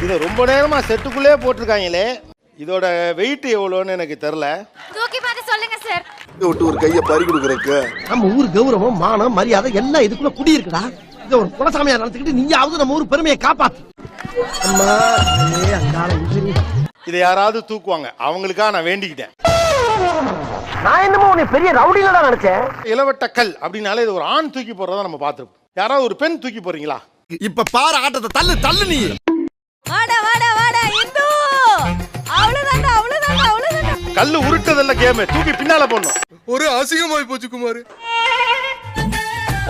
இதை ரொம்ப நேரமா செட்டுக்குள்ளே போட்டிருக்காங்களே, இதோட வெயிட் எவ்வளோன்னு எனக்கு தெரியல. தூக்கி பார்த்து சொல்லுங்க சார். விட்டு ஒரு கையை பறி கொடுக்குறக்கு நம்ம ஊர் கௌரவம் மானம் மரியாதை எல்லாம் இதுக்குள்ள குடி இருக்குடா. இதை ஒரு குலசாமியா நடத்திக்கிட்டு நீயாவது நம்ம ஊர் பெருமையை காப்பாத்து. இதை யாராவது தூக்குவாங்க, அவங்களுக்காக நான் வேண்டிக்கிட்டேன். நான் என்னமோ உன்னை பெரிய ரவுடில நினைச்சேன். இளவட்ட கல் அப்படின்னாலே இது ஒரு ஆண் தூக்கி போடுறதா நம்ம பார்த்துருப்போம். யாராவது ஒரு பெண் தூக்கி போறீங்களா? இப்ப பாரு ஆட்டத்தை, தள்ளு தள்ளு நீ. வாடா வாடா வாடா இந்து. அவ்வளவுதான்டா அவ்வளவுதான்டா அவ்வளவுதான்டா. கல்லு உருட்டதல்ல கேம், தூக்கி பின்னால போடணும். ஒரு அசிங்கமாய் போச்சு குமார்.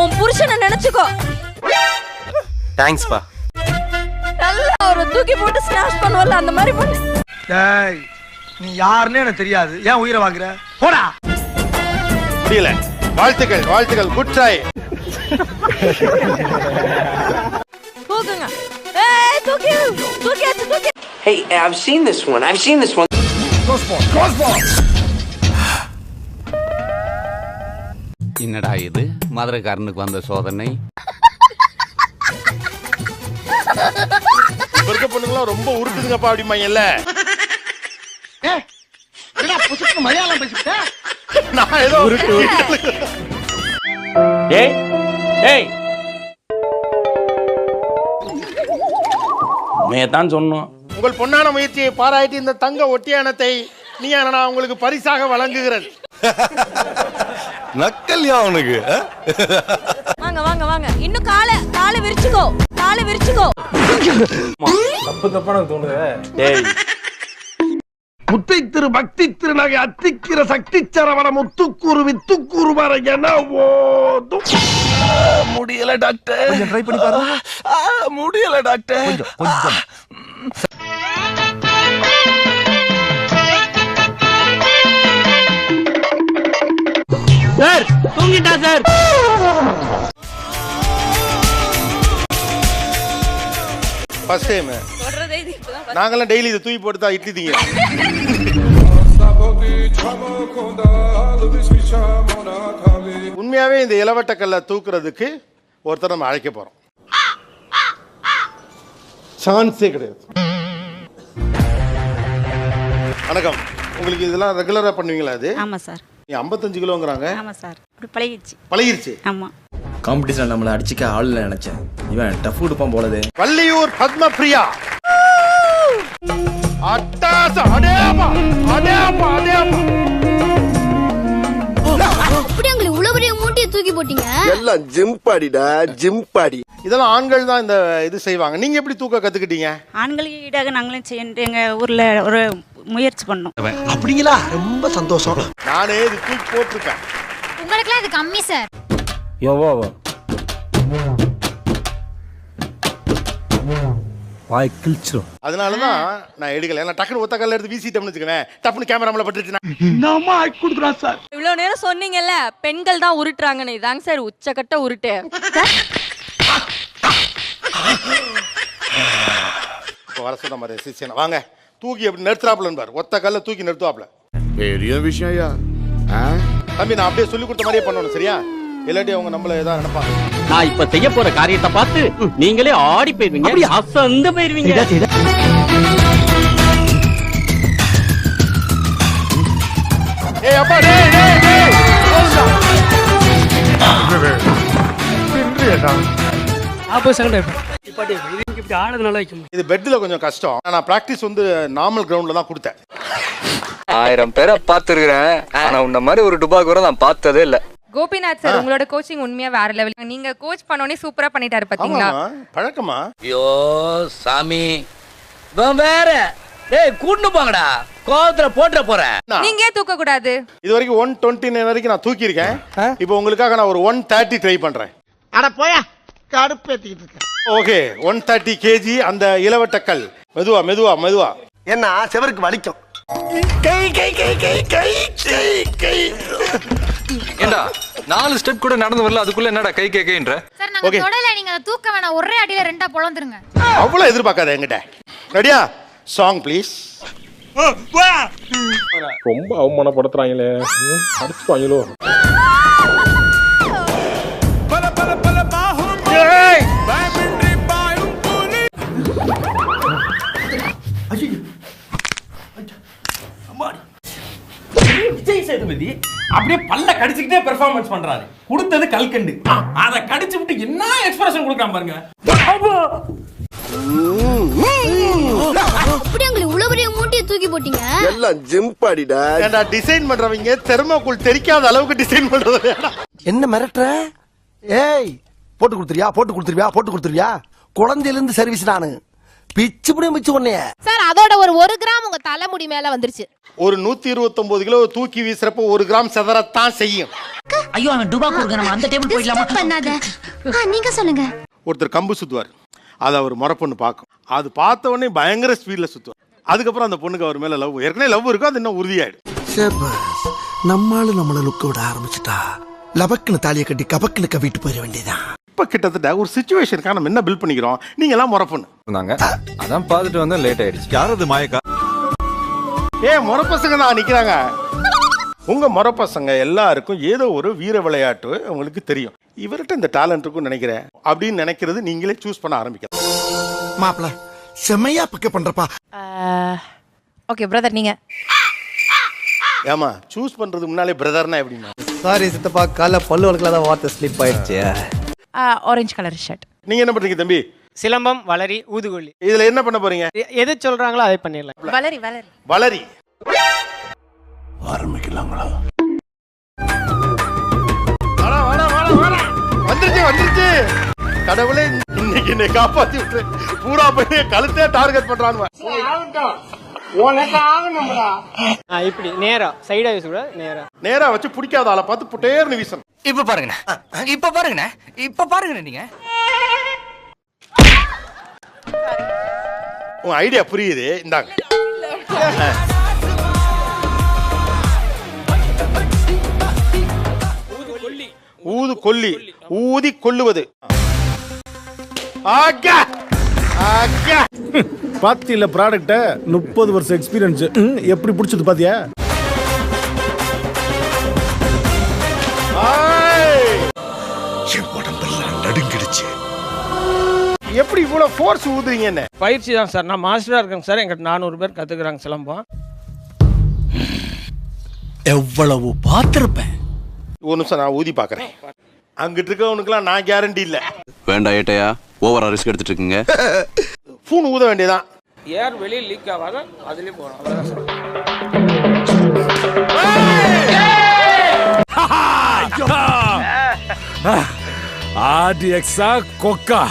உன் புருஷனை நினைச்சுக்கோ. தேங்க்ஸ் பா. நல்லா ஒரு தூக்கி போட்டு ஸ்னாஷ் பண்ணுவல அந்த மாதிரி பண்ணு. டேய் நீ யாருன்னு எனக்கு தெரியாது, ஏன் உயிரை வாங்குற? போடா. முடியல. வாழ்த்துக்கள் வாழ்த்துக்கள், குட் ட்ரை. தூக்குங்க. ஏய் தூக்கி தூக்கியாச்சு தூக்கி. Hey, I've seen this one. என்னடா இது மதுரைக்காரனுக்கு வந்த சோதனை? இருக்க பொண்ணுங்களாம் ரொம்ப உருட்டுதுங்கப்பா அப்படிமாங்கல்ல. மலையாளம் பேசிட்ட நான் ஏதோ ஏய் ஏய் மேதான் சொன்னோம். உங்கள் பொன்னான முயற்சியை பாராட்டி இந்த தங்க ஒட்டியானத்தை நீ நான் உங்களுக்கு பரிசாக வழங்குகிறேன். நக்கல்யா அவனுக்கு. வாங்க வாங்க வாங்க. இன்னும் காலை விரிச்சுக்கோ. காலை விரிச்சுக்கோ. தப்பான தோணுது. ஏய் முத்தை திரு பக்தி திருநகை அத்திக்கிற சக்தி சரவண முத்துக்கூறு வித்துக்கூறு வர என ஓதும். முடியல டாக்டர். கொஞ்சம் ட்ரை பண்ணி பாருங்க. முடியல டாக்டர். கொஞ்சம் சார் தூங்கிட்டா சார். ஃபர்ஸ்ட் டைம் சொல்றதே இது இப்பதான். நாங்கெல்லாம் டெய்லி இதை தூக்கி போட்டு தான் இட்லி திங்க. உண்மையாவே இந்த இளவட்ட கல்லை தூக்குறதுக்கு ஒருத்தர் நம்ம அழைக்க போறோம். சான்ஸே கிடையாது. வணக்கம். உங்களுக்கு இதெல்லாம் ரெகுலரா பண்ணுவீங்களா? அது ஆமா சார். நீ 55 கிலோங்கறாங்க. ஆமா சார். அப்படி பழகிடுச்சு. பழகிருச்சு. ஆமா. காம்படிஷன் நம்மள அடிச்சுக்க ஆள் நினைச்சேன். இவன் டஃப் கொடுப்பான் போலதே. வள்ளியூர் பத்மபிரியா. அட்டாச அடேப்பா அடேப்பா அடேப்பா. அப்படி அங்க இவ்வளவு பெரிய மூட்டையை தூக்கி போட்டீங்க. எல்லாம் ஜிம் பாடிடா, ஜிம் பாடி. இதெல்லாம் ஆண்கள் தான் இந்த இது செய்வாங்க. நீங்க எப்படி தூக்க கத்துக்கிட்டீங்க? ஆண்களுக்கு ஈடாக நாங்களும் செய்ய எங்க ஊர்ல ஒரு முயற்சி பண்ணோம். அப்படிங்களா? ரொம்ப சந்தோஷம். நானே இது தூக்கி போட்டிருக்கேன். உங்களுக்குலாம் இது கம்மி சார். வாய் கிழிச்சிரும். அதனாலதான் நான் எடுக்கல. ஏன்னா டக்குனு ஒத்த கல்ல எடுத்து வீசிட்டோம்னு வச்சுக்கவேன், டப்புனு கேமராமல பட்டுருச்சுன்னா என்னமா ஆக்கி கொடுக்குறான் சார். இவ்வளவு நேரம் சொன்னீங்கல்ல பெண்கள் தான் உருட்டுறாங்கன்னு, இதாங்க சார் உச்சக்கட்ட உருட்டு. இப்போ வர சொன்ன மாதிரி சிஷியனா வாங்க தூக்கி அப்படி நிறுத்துறாப்லன்னு பாரு. ஒத்த கல்ல தூக்கி நிறுத்துவாப்ல. பெரிய விஷயம்யா. தம்பி நான் அப்படியே சொல்லி கொடுத்த மாதிரியே பண்ணணும், சரியா? இல்லாட்டி அவங்க நம்மள ஏதாவது நினைப்பாங்க. நான் இப்ப செய்ய போற காரியத்தை பார்த்து நீங்களே ஆடி போயிருவீங்க, அசந்து போயிருவீங்க. ஏய் அப்பா டேய் டேய் டேய். இது பெட்ல கொஞ்சம் கஷ்டம். நான் பிராக்டிஸ் வந்து நார்மல் கிரவுண்ட்ல தான் கொடுத்தேன். 1000 பேரை பார்த்திருக்கிறேன். ஆனா உன்ன மாதிரி ஒரு டுபாக்கூரை நான் பார்த்ததே இல்ல. கோபிநாத் சார், உங்களோட கோச்சிங் உண்மையா வேற லெவல். நீங்க கோச் பண்ணோனே சூப்பரா பண்ணிட்டாரு பாத்தீங்களா? பழக்கமா? ஐயோ சாமி, இவன் வேற. டேய் கூண்டு போங்கடா, கோவத்துல போட்டுற போறேன். நீங்க ஏன் தூக்க கூடாது? இது வரைக்கும் 129 வரைக்கும் நான் தூக்கி இருக்கேன். இப்போ உங்களுக்காக நான் ஒரு 130 ட்ரை பண்றேன். அட போயா, கடுப்பேத்திட்டு இருக்க. ஓகே, 130 kg அந்த இளவட்டக்கல். மெதுவா மெதுவா மெதுவா. என்ன செவருக்கு வலிக்கும். ஏண்டா 4 ஸ்டெப் கூட நடந்து வரல, அதுக்குள்ள என்னடா கை கைன்ற? சார் நாங்க தொடல, நீங்க அத தூக்க வேணாம், ஒரே அடியில ரெண்டா பொளந்துருங்க. அவ்வளவு எதிர்பார்க்காத என்கிட்ட. ரெடியா? Song please. ரொம்ப அவமானப்படுத்துறாங்களே, அடிச்சுவாங்களோ. எழுதி அப்படியே பல்ல கடிச்சுக்கிட்டே பெர்ஃபார்மன்ஸ் பண்றாரு. கொடுத்தது கல்கண்டு, அதை கடிச்சு விட்டு என்ன எக்ஸ்பிரஷன் கொடுக்குறான் பாருங்க. அப்படி உங்களை இவ்வளவு பெரிய மூட்டையை தூக்கி போட்டீங்க. எல்லாம் ஜிம் பாடிடா. ஏண்டா டிசைன் பண்றவங்க தெர்மோகோல் தெரிக்காத அளவுக்கு டிசைன் பண்றது. என்ன மிரட்டுற? ஏய், போட்டு கொடுத்துருவியா? குழந்தையில இருந்து சர்வீஸ் நானு பிச்சு புடிய மிச்சு ஒண்ணே. சார் அதோட ஒரு கிராம் உங்க தலைமுடி மேல வந்துருச்சு. ஒரு 129 கிலோ தூக்கி வீசுறப்ப 1 கிராம் செதறத்தான் செய்யும். ஐயோ அவன் டுபா கொடுக்க நம்ம அந்த டேபிள் போயிடலாமா? பண்ணாத. நீங்க சொல்லுங்க. ஒருத்தர் கம்பு சுத்துவார், அதை அவர் முறை பொண்ணு பார்க்கும். அது பார்த்த உடனே பயங்கர ஸ்பீட்ல சுத்துவார். அதுக்கப்புறம் அந்த பொண்ணுக்கு அவர் மேல லவ், ஏற்கனவே லவ் இருக்கும், அது இன்னும் உறுதியாயிடும். நம்மால நம்மள லுக்க விட ஆரம்பிச்சுட்டா லபக்குன்னு தாலியை கட்டி கபக்குன்னு கவிட்டு போயிட வேண்டியதான். இப்ப கிட்டத்தட்ட ஒரு சிச்சுவேஷனுக்காக நம்ம என்ன பில்ட் பண்ணிக்கிறோம், நீங்க எல்லாம் முறை பொண்ணு. அதான் பார்த்துட்டு வந்தா லேட் ஆயிடுச்சு. யாரது மாயக்கா? முறை பசங்க தான் நிக்கிறாங்க. உங்க முறை பசங்க எல்லாருக்கும் ஏதோ ஒரு வீர விளையாட்டு உங்களுக்கு தெரியும். இவர்கிட்ட இந்த டேலண்ட் இருக்குன்னு நினைக்கிறேன் அப்படின்னு நினைக்கிறது நீங்களே சூஸ் பண்ண ஆரம்பிக்கலாம். மாப்பிள செம்மையா பிக்கப் பண்றப்பா. ஓகே பிரதர் நீங்க. ஏமா சூஸ் பண்றது முன்னாலே பிரதர்னா எப்படிமா? சாரி சித்தப்பா, கால பல்லு வளர்க்கல தான் வார்த்தை ஸ்லிப் ஆயிடுச்சு. Orange colour shirt. நீங்க என்ன பண்றீங்க தம்பி? சிலம்பம், வளரி, ஊதுகொல்லி. இதுல என்ன பண்ண போறீங்க? எது சொல்றாங்களோ அதை பண்ணிடலாம். வளரி. ஆரம்பிக்கலாங்களா? வந்துருச்சு. கடவுளே இன்னைக்கு என்னை காப்பாத்தி விட்டு பூரா போய் கழுத்தே டார்கெட் பண்றான். இப்படி நேரா சைடா வீச கூட நேரா வச்சு பிடிக்காத ஆளை பார்த்து புட்டேர்னு வீசணும். இப்ப பாருங்க நீங்க. உங்க ஐடியா புரியுது, இந்தாங்க. ஊது கொல்லி, ஊதி கொல்லுவது. பாத்தியில ப்ராடக்ட்ட 30 வருஷம் எக்ஸ்பீரியன்ஸ் எப்படி பிடிச்சது பாத்தியா? உடம்பெல்லாம் நடுங்கிடுச்சு. எப்படி இவ்வளவு ஃபோர்ஸ் ஊதுறீங்க? என்ன பயிற்சி தான் சார். நான் மாஸ்டரா இருக்கேன் சார். எங்கிட்ட 400 பேர் கத்துக்கிறாங்க சிலம்பம். எவ்வளவு பார்த்திருப்பேன். ஒரு நிமிஷம் நான் ஊதி பாக்குறேன். அங்கிட்டு இருக்கவனுக்குலாம் நான் கேரண்டி இல்ல. வேண்டாம் ஏட்டையா, ஓவரா ரிஸ்க் எடுத்துட்டு இருக்கீங்க. ஃபோன் ஊத வேண்டியதான். ஏர் வெளியே லீக் ஆகாத அதுலயே போறோம். ஆர்டிஎக்ஸா கொக்கா.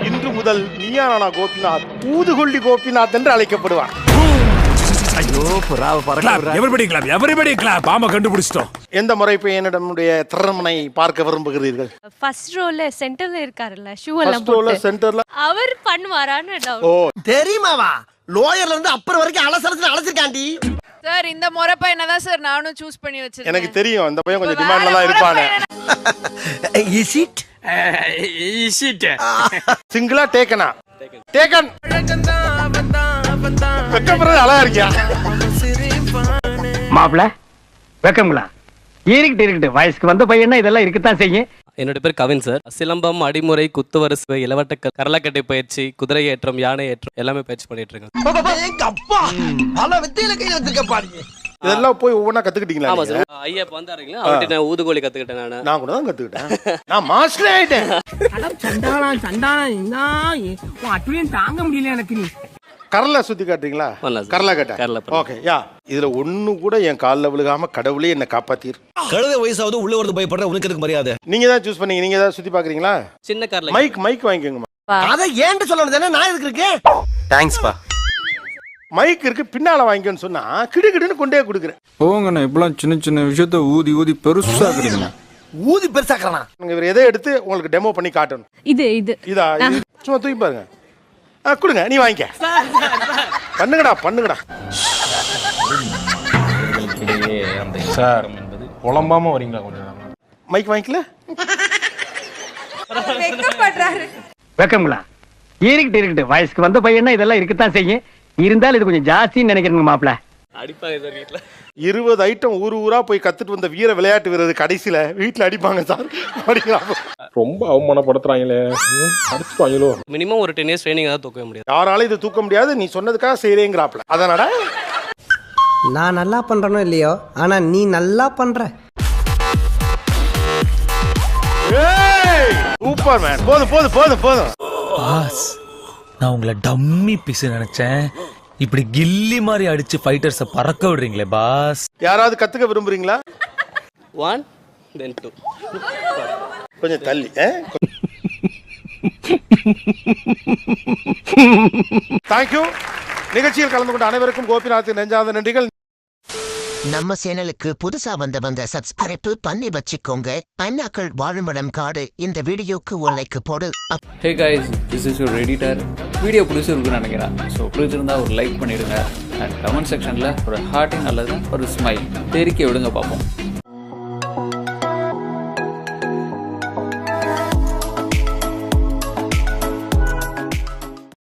இன்று முதல் நீயா நானா கோபிநாத் ஊதுகொல்லி கோபிநாத் என்று அழைக்கப்படுவார். எந்த முறை இப்ப என்னுடைய திறமனை பார்க்க விரும்புகிறீர்கள்? ஃபர்ஸ்ட் ரோல சென்டர்ல இருக்காருல்ல, ஷூ ஃபர்ஸ்ட் எல்லாம் ரோல போட்டு சென்டர்ல அவர் பண்ணுவாரான்னு டவுட். ஓ தெரியுமாவா? லோயர்ல இருந்து அப்பர் வரைக்கும் அலசலத்துல. சார் இந்த முறை பையனை தான் சார் நானும் சூஸ் பண்ணி வச்சிருக்கேன். எனக்கு தெரியும் அந்த பையன் கொஞ்சம் டிமாண்ட்ல தான் இருப்பானே. இஸ் இட் சிங்கிளா டேக்கனா? டேக்கன். வெக்கப்படுறது அழகா இருக்கியா? மாப்பிள வெக்கங்களா? இருக்கட்டு வயசுக்கு வந்த பையனா இதெல்லாம் இருக்கத்தான் செய்யும். என்னோட பேர் கவின் சார். சிலம்பம், அடிமுறை, குத்துவரசு, இளவட்ட கரலக்கட்டை பயிற்சி, குதிரை ஏற்றம், யானை ஏற்றம் எல்லாமே பயிற்சி பண்ணிட்டு இருக்கேன். பல வித்தையில கையில வச்சிருக்கப்பா. இதெல்லாம் போய் ஒவ்வொன்றா கத்துக்கிட்டீங்களா? ஆமா சார். ஐயா இப்ப வந்தாருங்களா, அவர்கிட்ட நான் ஊதுகோலி கத்துக்கிட்டேன். நான் கூட தான் கத்துக்கிட்டேன். நான் மாஸ்டர் ஆயிட்டேன். தாங்க முடியல எனக்கு. நீ கரல சுத்தி காட்டுறீங்களா? கரல கட்ட. Okay yeah. இதுல ஒண்ணு கூட என் கால்ல விழுகாம கடவுளே என்ன காப்பாத்திரு. கழுத வயசாவது உள்ள வரது பயப்படுற உனக்கு எதுக்கு மரியாதை? நீங்க தான் சூஸ் பண்ணீங்க. நீங்க தான் சுத்தி பாக்குறீங்களா? சின்ன கார்ல மைக் வாங்கிக்கோங்க. அத ஏன்ட்டு சொல்லணும் தானே, நான் எதுக்கு இருக்கேன்? தேங்க்ஸ் பா. மைக் இருக்கு பின்னால வாங்கிக்கோன்னு சொன்னா கிடுகிடுன்னு கொண்டே கொடுக்குறேன். போங்கண்ணா, இப்பெல்லாம் சின்ன சின்ன விஷயத்த ஊதி பெருசாக்குறீங்க. ஊதி பெருசாக்குறானா? இவர் எதை எடுத்து உங்களுக்கு டெமோ பண்ணி காட்டணும். இதா சும்மா தூக்கி பாருங்க. கொடுங்க, நீ வாங்கிக்க. பண்ணுங்கடா. சார் புலம்பாம வரீங்களா கொஞ்சம்? மைக் வாங்கிக்கல. வெக்கங்களா? இருக்கட்டு வயசுக்கு வந்த பையனா இதெல்லாம் இருக்கத்தான் செய்யும். இருந்தாலும் இது கொஞ்சம் ஜாஸ்தின்னு நினைக்கிறேங்க மாப்பிள. அடிப்பாங்க சார் வீட்டில். 20 ஐட்டம் ஊரா போய் கத்துட்டு வந்த வீர விளையாட்டு வீரர் கடைசியில வீட்டுல அடிப்பாங்க சார் அப்படிங்கிறாங்க. ரொம்ப அவமானப்படுத்துறாங்களே, அடிச்சுட்டாங்களோ. மினிமம் ஒரு 10 இயர்ஸ் ட்ரைனிங் தான் தூக்க முடியாது. யாராலும் இது தூக்க முடியாது, நீ சொன்னதுக்காக செய்றேங்கிறாப்ல. அதனால நான் நல்லா பண்றனோ இல்லையோ, ஆனா நீ நல்லா பண்ற. Super man. போதும். பாஸ், நான் உங்களை டம்மி பீஸ் நினைச்சேன். இப்படி கில்லி மாதிரி அடிச்சு ஃபைட்டர்ஸை பறக்க விடுறீங்களே பாஸ். யாராவது கத்துக்க விரும்புறீங்களா? 1 then 2. கொஞ்சம் தள்ளி. தேங்க்யூ. நிகழ்ச்சியில் கலந்து கொண்ட அனைவருக்கும் கோபிநாத் நெஞ்சார்ந்த நன்றிகள். நம்ம சேனலுக்கு புதுசா வந்தவங்க சப்ஸ்கிரைப் பண்ணி வச்சுக்கோங்க. பைனாக்கள் வாழுமிடம் காடு. இந்த வீடியோக்கு ஒரு லைக் போடு. Hey guys, this is your editor. Video பிடிச்சிருக்குன்னு நினைக்கிறேன். ஸோ பிடிச்சிருந்தா ஒரு லைக் பண்ணிடுங்க. அண்ட் கமெண்ட் செக்ஷனில் ஒரு ஹார்ட்டிங் அல்லது ஒரு ஸ்மைல் தெரிக்க விடுங்க பார்ப்போம்.